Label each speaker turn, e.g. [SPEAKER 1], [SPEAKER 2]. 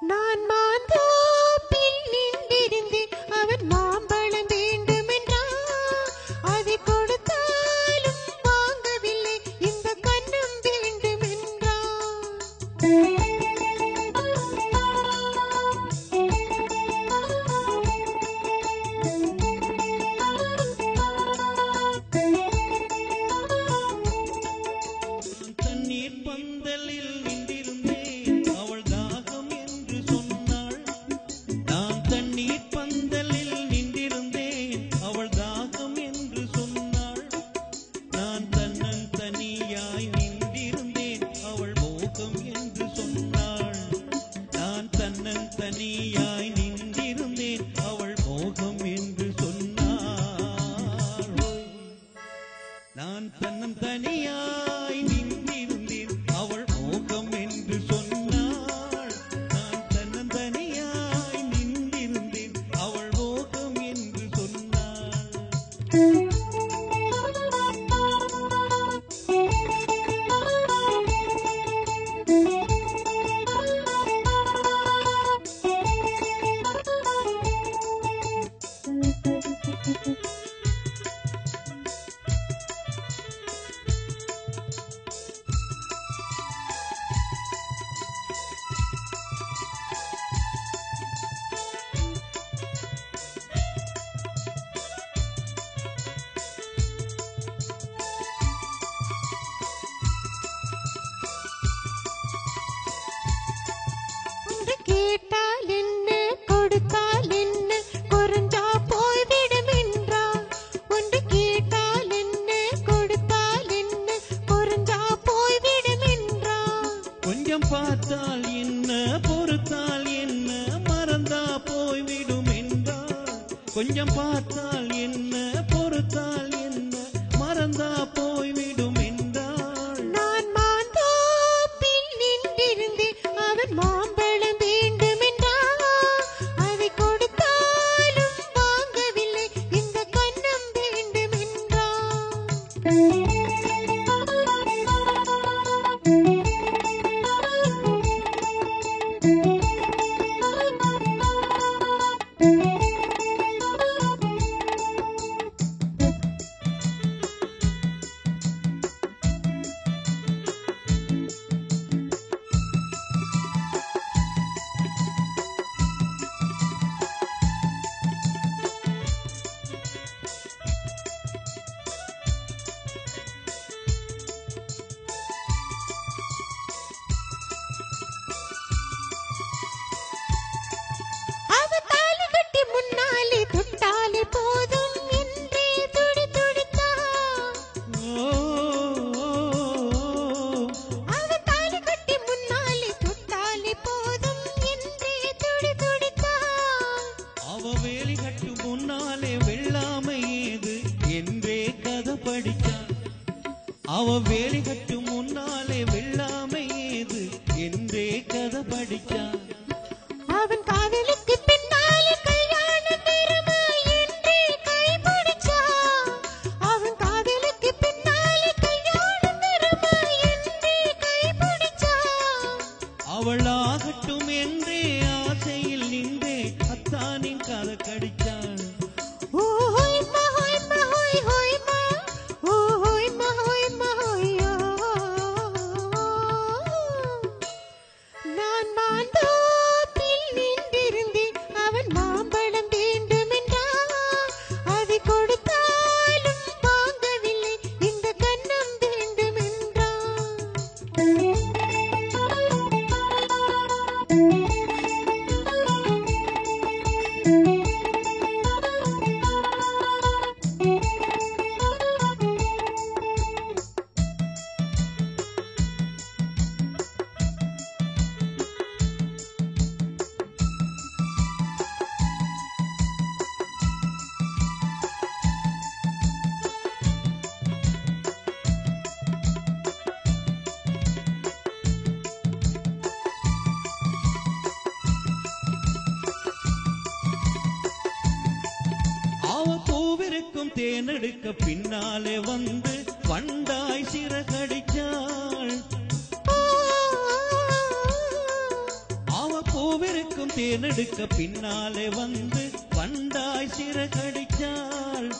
[SPEAKER 1] நான் மாந்தோப்பில் நின்றிருந்தேன் அவன் மாம்பழம் வேண்டும் என்றான் அதை கொடுத்தாலும் வாங்கவில்லை இந்த கன்னம் வேண்டும் என்றான்
[SPEAKER 2] தண்ணீர் பந்தலில் நின்றிருந்தேன் அவள் தாகம் என்று சொன்னாள் நான் தண்ணீர் பந்தலில் நின்றிருந்தேன் அவள் தாகம் என்று சொன்னாள் நான் தன்னந்தனியாய் நின்றிருந்தேன் அவள் மோகம் என்று சொன்னாள் நான் தன்னந்தனியாய் நின்றிருந்தேன் அவள் மோகம் என்று சொன்னாள் நான் தன்னந்தனியாய் நின்றிருந்தேன் அவள் மோகம் என்று சொன்னாள் நான் தன்னந்தனியாய் நின்றிருந்தேன் அவள் மோகம் என்று சொன்னாள்
[SPEAKER 1] ஒன்று கேட்டால் என்ன கொடுத்தால் என்ன குறைஞ்சா போய்விடும் என்றான் ஒன்று கேட்டால் என்ன கொடுத்தால் என்ன குறைஞ்சா போய்விடும் என்றான்
[SPEAKER 2] கொஞ்சம் பார்த்தால் என்ன பொறுத்தால் என்ன மறந்தா போய்விடும் என்றாள் கொஞ்சம் பார்த்தால் என்ன பொறுத்தால் என்ன மறந்தா போய்விடும் என்றாள்
[SPEAKER 1] நான் மாந்தோப்பில் நின்றிருந்தேன் அவன் மாம்பழம் வேண்டும் என்றான் அதை கொடுத்தாலும் வாங்கவில்லை இந்த கன்னம் வேண்டும் என்றான் அவ தாலி கட்டி முன்னாலே தொட்டாலே போதும் என்றே துடி துடித்தான் அவ தாலி கட்டி முன்னாலே தொட்டாலே போதும் என்றே துடி துடித்தான்
[SPEAKER 2] அவ வேலி கட்டு முன்னாலே வெள்ளாமை ஏது என்றே கதை படிச்சான் அவ வேலி கட்டு முன்னாலே வெள்ளாமை ஏது என்றே கதை படிச்சான்
[SPEAKER 1] அவன் காதலுக்கு பின்னாலே கல்யாணம் வருமா என்றே கைப்பிடிச்சான் அவன் காதலுக்கு பின்னாலே கல்யாணம் வருமா என்றே கைப்பிடிச்சான்
[SPEAKER 2] அவள் ஆகட்டும் என்றே ஆசையில் நின்றே அத்தானின் கதை கடிச்சான்
[SPEAKER 1] ஓஹோய் மஹோய் மஹோய் ஹோய் மா ஓஹோய் மஹோய் மஹோய் நான் மாந்தோப்பில் நின்றிருந்தேன் அவன் மாம்பழம் வேண்டும் என்றான் அதை கொடுத்தாலும் வாங்கவில்லை இந்த கன்னம் வேண்டும் என்றான்
[SPEAKER 2] தேனெடுக்க பின்னாலே வந்து வண்டாய் சிறகடிச்சாள். அவ பூ பூவிருக்கும் தேனெடுக்க பின்னாலே வந்து வண்டாய் சிறகடிச்சாள்.